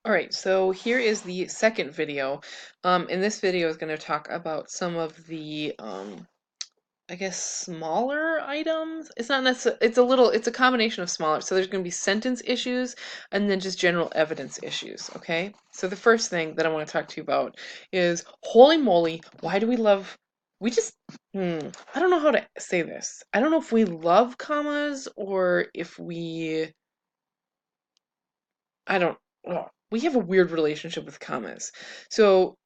All right, so here is the second video. And this video is going to talk about some of the, I guess, smaller items. It's not necessarily, it's a combination of smaller. So there's going to be sentence issues and then just general evidence issues, okay? So the first thing that I want to talk to you about is, holy moly, why do we love, we just, I don't know how to say this. I don't know if we love commas or if we I don't. Ugh. We have a weird relationship with commas. So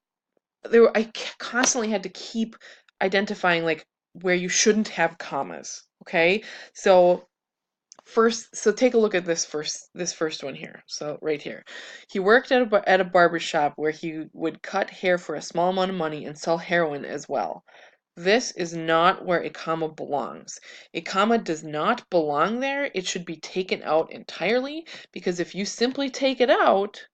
I constantly had to keep identifying like where you shouldn't have commas. Okay, so so take a look at this first one here. So right here, he worked at a barber shop where he would cut hair for a small amount of money and sell heroin as well. This is not where a comma belongs. A comma does not belong there. It should be taken out entirely, because if you simply take it out,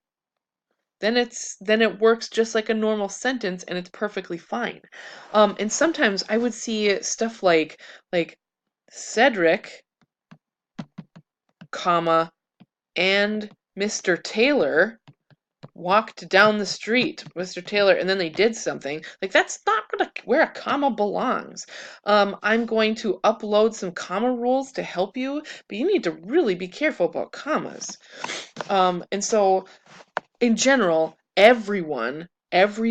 then it works just like a normal sentence and it's perfectly fine. And sometimes I would see stuff like Cedric, comma, and Mr. Taylor walked down the street, Mr. Taylor, and then they did something. Like, that's not where a comma belongs. I'm going to upload some comma rules to help you, but you need to really be careful about commas. And so, in general, every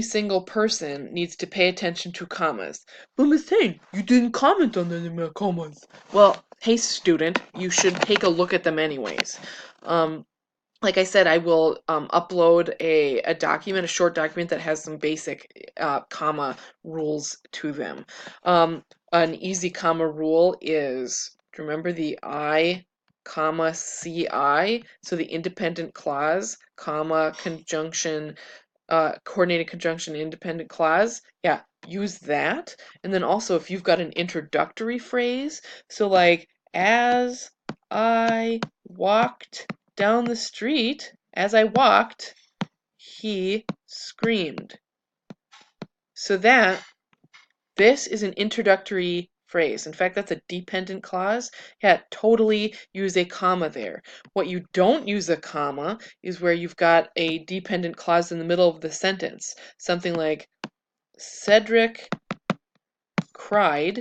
single person needs to pay attention to commas. But Miss Hain, you didn't comment on any of my commas. Well, hey student, you should take a look at them anyways. Like I said, I will upload a document, a short document that has some basic comma rules to them. An easy comma rule is, remember the I, comma, CI, so the independent clause, comma, conjunction, coordinated conjunction, independent clause. Yeah, use that. And then also if you've got an introductory phrase, so like, as I walked down the street, as I walked, he screamed. So this is an introductory phrase. In fact, that's a dependent clause. Yeah, totally use a comma there. What you don't use a comma is where you've got a dependent clause in the middle of the sentence. Something like, Cedric cried,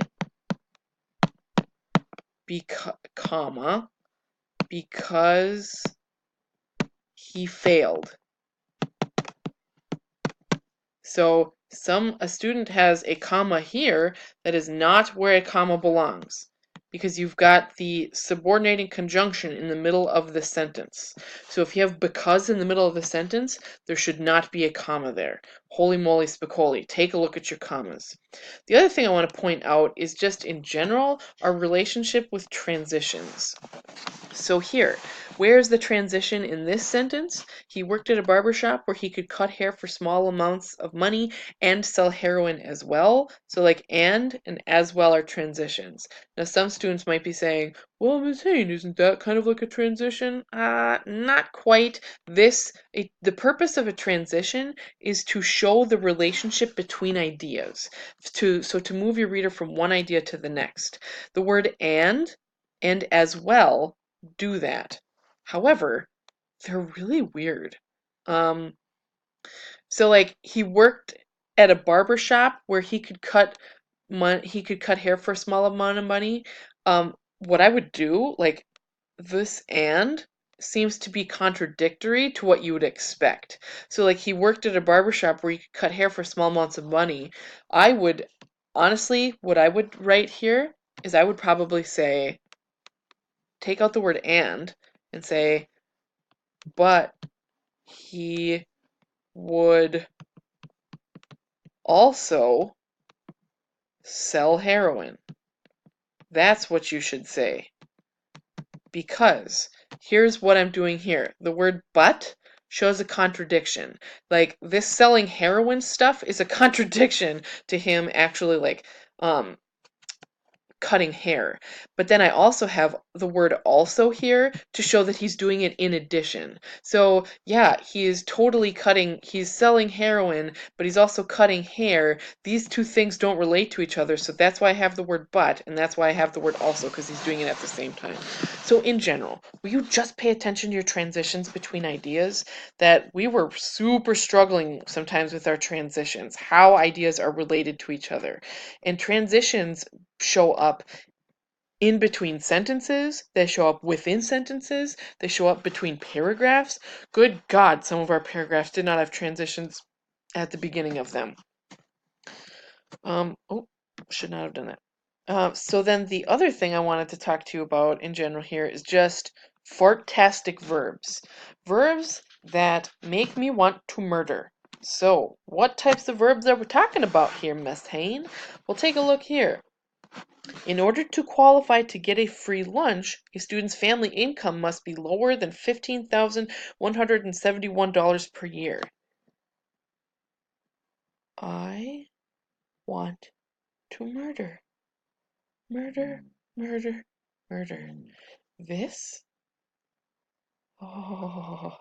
comma, because he failed. So a student has a comma here that is not where a comma belongs, because you've got the subordinating conjunction in the middle of the sentence. So if you have because in the middle of the sentence, there should not be a comma there. Holy moly spicoli, take a look at your commas. The other thing I want to point out is just in general, our relationship with transitions. So here, where's the transition in this sentence? He worked at a barber shop where he could cut hair for small amounts of money and sell heroin as well. So like and as well are transitions. Now some students might be saying, well, Ms. Hain, isn't that kind of like a transition? Not quite. The purpose of a transition is to show the relationship between ideas, to move your reader from one idea to the next. The word and as well do that. However, they're really weird. Um, so like he worked at a barber shop where he could cut hair for a small amount of money. What I would do, like this and seems to be contradictory to what you would expect. So like he worked at a barber shop where you could cut hair for small amounts of money. I would honestly, what I would write here is I would probably say, take out the word and say, but he would also sell heroin. That's what you should say. Because here's what I'm doing here. The word but shows a contradiction. Like, this selling heroin stuff is a contradiction to him actually, like, cutting hair. But then I also have the word also here to show that he's doing it in addition. So yeah, he is totally he's selling heroin, but he's also cutting hair. These two things don't relate to each other, so that's why I have the word but, and that's why I have the word also, because he's doing it at the same time. So in general, will you just pay attention to your transitions between ideas? That we were super struggling sometimes with our transitions, how ideas are related to each other. And transitions show up in between sentences, they show up within sentences, they show up between paragraphs. Good God, some of our paragraphs did not have transitions at the beginning of them. Oh, should not have done that. So then the other thing I wanted to talk to you about in general here is just Pooptastic verbs. Verbs that make me want to murder. So, what types of verbs are we talking about here, Miss Hain? Well, take a look here. In order to qualify to get a free lunch, a student's family income must be lower than $15,171 per year. I want to murder. Murder, murder, murder. This? Oh,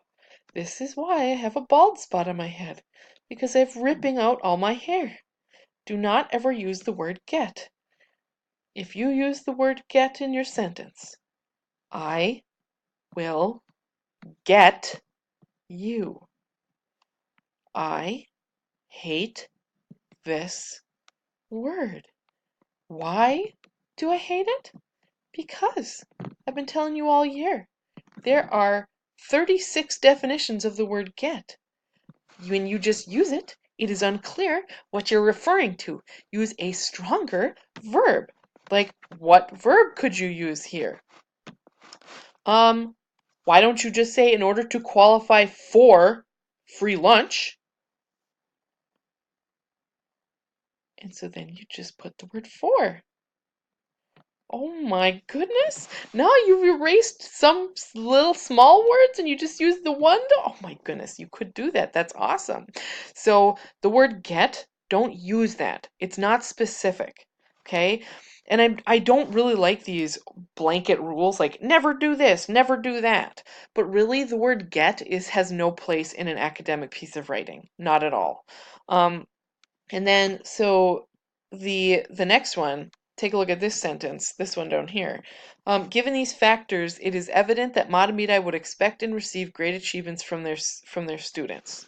this is why I have a bald spot on my head, because I'm ripping out all my hair. Do not ever use the word get. If you use the word get in your sentence, I will get you. I hate this word. Why do I hate it? Because I've been telling you all year. There are 36 definitions of the word get. When you just use it, it is unclear what you're referring to. Use a stronger verb. Like, what verb could you use here? Why don't you just say in order to qualify for free lunch? And so then you just put the word for. Oh my goodness. Now you've erased some little small words and you just use the one. Oh my goodness, you could do that. That's awesome. So the word get, don't use that. It's not specific. Okay? And I don't really like these blanket rules like never do this, never do that. But really the word get has no place in an academic piece of writing. Not at all. And then so the next one, take a look at this sentence, this one down here. Given these factors, it is evident that Matamidi would expect and receive great achievements from their students.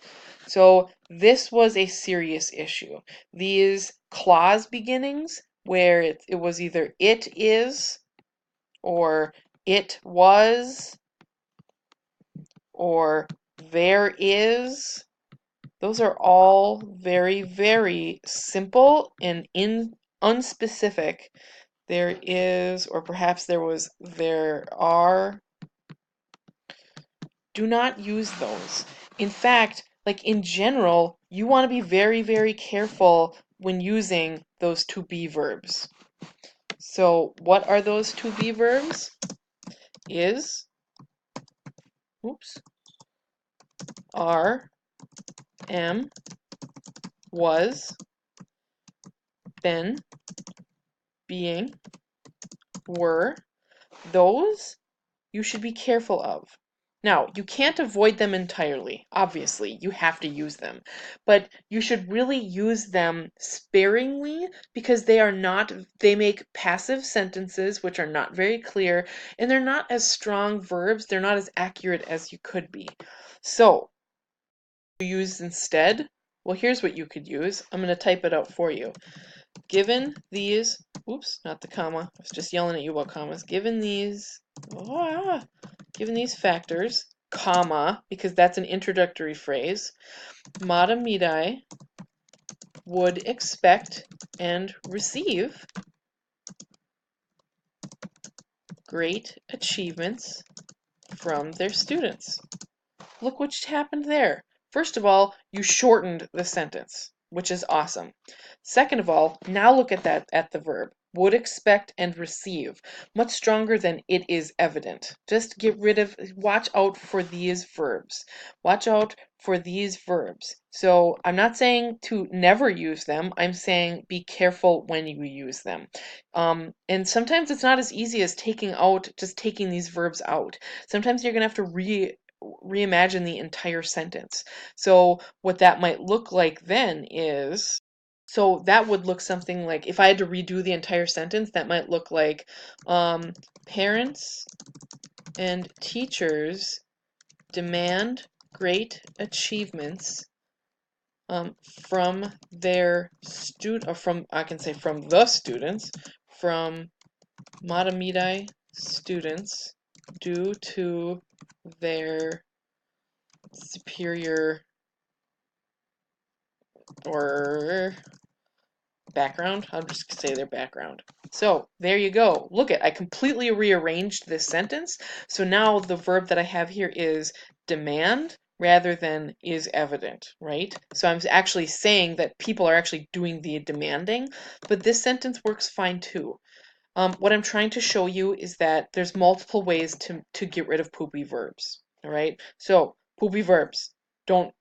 So this was a serious issue. These clause beginnings, where it was either it is, or it was, or there is, those are all very, very simple and unspecific. There is, or perhaps there was, there are. Do not use those. In fact, like in general, you want to be very, very careful when using those to be verbs. So what are those to be verbs? Is, oops, are, am, was, been, being, were. Those you should be careful of. Now, you can't avoid them entirely. Obviously, you have to use them. But you should really use them sparingly because they make passive sentences which are not very clear and they're not as strong verbs. They're not as accurate as you could be. So, you use instead, well, here's what you could use. I'm going to type it out for you. Given these, oops, not the comma. I was just yelling at you about commas. Given these factors, comma, because that's an introductory phrase, Matamidi would expect and receive great achievements from their students. Look what happened there. First of all, you shortened the sentence. which is awesome. Second of all, now look at the verb. Would expect and receive. Much stronger than it is evident. Just watch out for these verbs. Watch out for these verbs. So I'm not saying to never use them. I'm saying be careful when you use them. And sometimes it's not as easy as just taking these verbs out. Sometimes you're going to have to reimagine the entire sentence. So what that might look like then is, so that would look something like, if I had to redo the entire sentence, that might look like, parents and teachers demand great achievements from their student, or from, I can say from the students, from Matamidi students due to their superior or background. I'll just say their background. So there you go. Look I completely rearranged this sentence. So now the verb that I have here is demand rather than is evident, right? So I'm actually saying that people are actually doing the demanding, but this sentence works fine too. What I'm trying to show you is that there's multiple ways to get rid of poopy verbs. All right. So poopy verbs, don't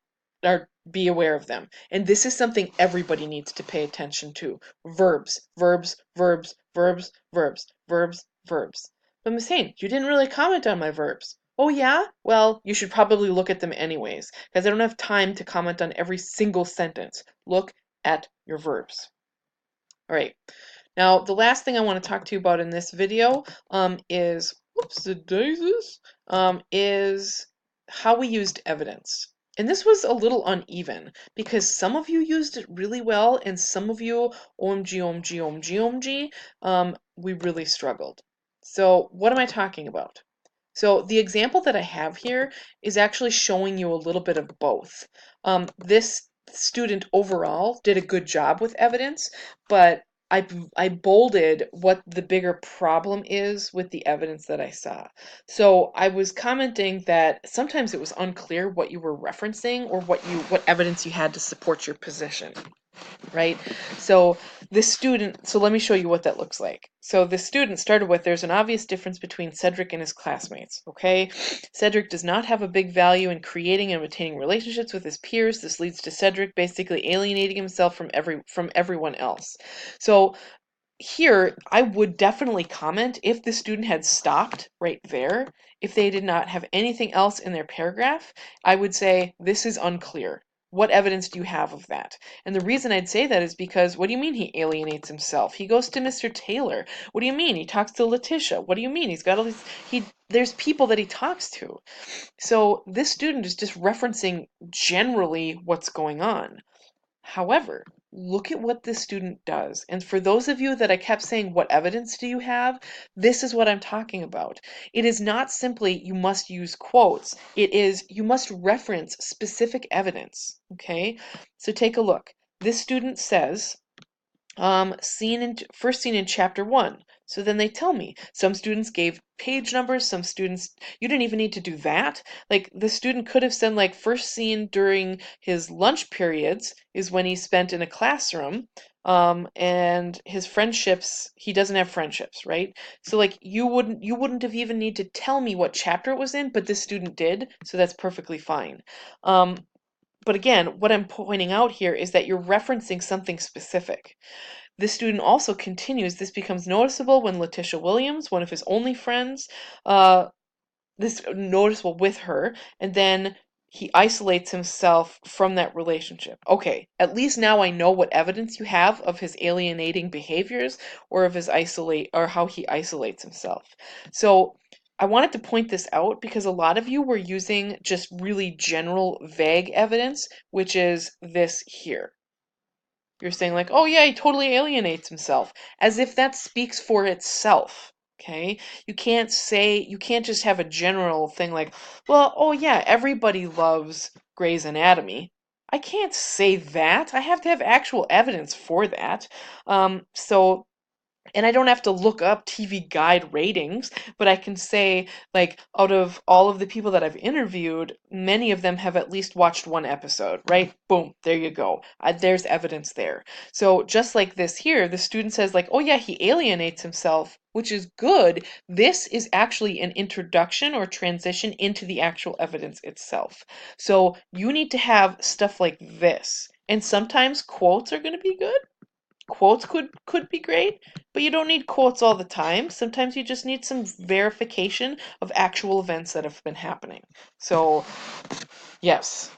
or be aware of them. And this is something everybody needs to pay attention to. Verbs, verbs, verbs, verbs, verbs, verbs, verbs. But Miss Hain, you didn't really comment on my verbs. Oh yeah? Well, you should probably look at them anyways, because I don't have time to comment on every single sentence. Look at your verbs. All right. Now, the last thing I want to talk to you about in this video is, whoops, the daisies, is how we used evidence. And this was a little uneven because some of you used it really well and some of you, OMG, OMG, OMG, OMG, we really struggled. So what am I talking about? So the example that I have here is actually showing you a little bit of both. This student overall did a good job with evidence, but I bolded what the bigger problem is with the evidence that I saw. So I was commenting that sometimes it was unclear what you were referencing or what evidence you had to support your position, right? So so let me show you what that looks like. So the student started with, there's an obvious difference between Cedric and his classmates, okay? Cedric does not have a big value in creating and retaining relationships with his peers. This leads to Cedric basically alienating himself from everyone else. So here, I would definitely comment if the student had stopped right there. If they did not have anything else in their paragraph, I would say, this is unclear. What evidence do you have of that? And the reason I'd say that is because, what do you mean he alienates himself? He goes to Mr. Taylor. What do you mean? He talks to Letitia. What do you mean? He's got all these, there's people that he talks to. So this student is just referencing generally what's going on. However, look at what this student does. And for those of you that I kept saying, what evidence do you have? This is what I'm talking about. It is not simply you must use quotes. It is you must reference specific evidence. Okay? So take a look. This student says, first seen in chapter 1. So then they tell me some students gave page numbers, some students, you didn't even need to do that. Like the student could have said, like, first seen during his lunch periods is when he spent in a classroom, and his friendships, he doesn't have friendships, right? So like you wouldn't have even need to tell me what chapter it was in, but this student did, so that's perfectly fine. But again, what I'm pointing out here is that you're referencing something specific. This student also continues, this becomes noticeable when Letitia Williams, one of his only friends, this noticeable with her, and then he isolates himself from that relationship. Okay, at least now I know what evidence you have of his alienating behaviors or of his how he isolates himself. So I wanted to point this out because a lot of you were using just really general, vague evidence, which is this here. You're saying like, oh yeah, he totally alienates himself, as if that speaks for itself. Okay? You can't just have a general thing like, well, oh yeah, everybody loves Grey's Anatomy. I can't say that. I have to have actual evidence for that. So And I don't have to look up TV Guide ratings, but I can say, like, out of all of the people that I've interviewed, many of them have at least watched one episode, right? Boom, there you go. There's evidence there. So just like this here, the student says, like, oh yeah, he alienates himself, which is good. This is actually an introduction or transition into the actual evidence itself. So you need to have stuff like this. And sometimes quotes are going to be good. Quotes could be great, but you don't need quotes all the time. Sometimes you just need some verification of actual events that have been happening. So, yes.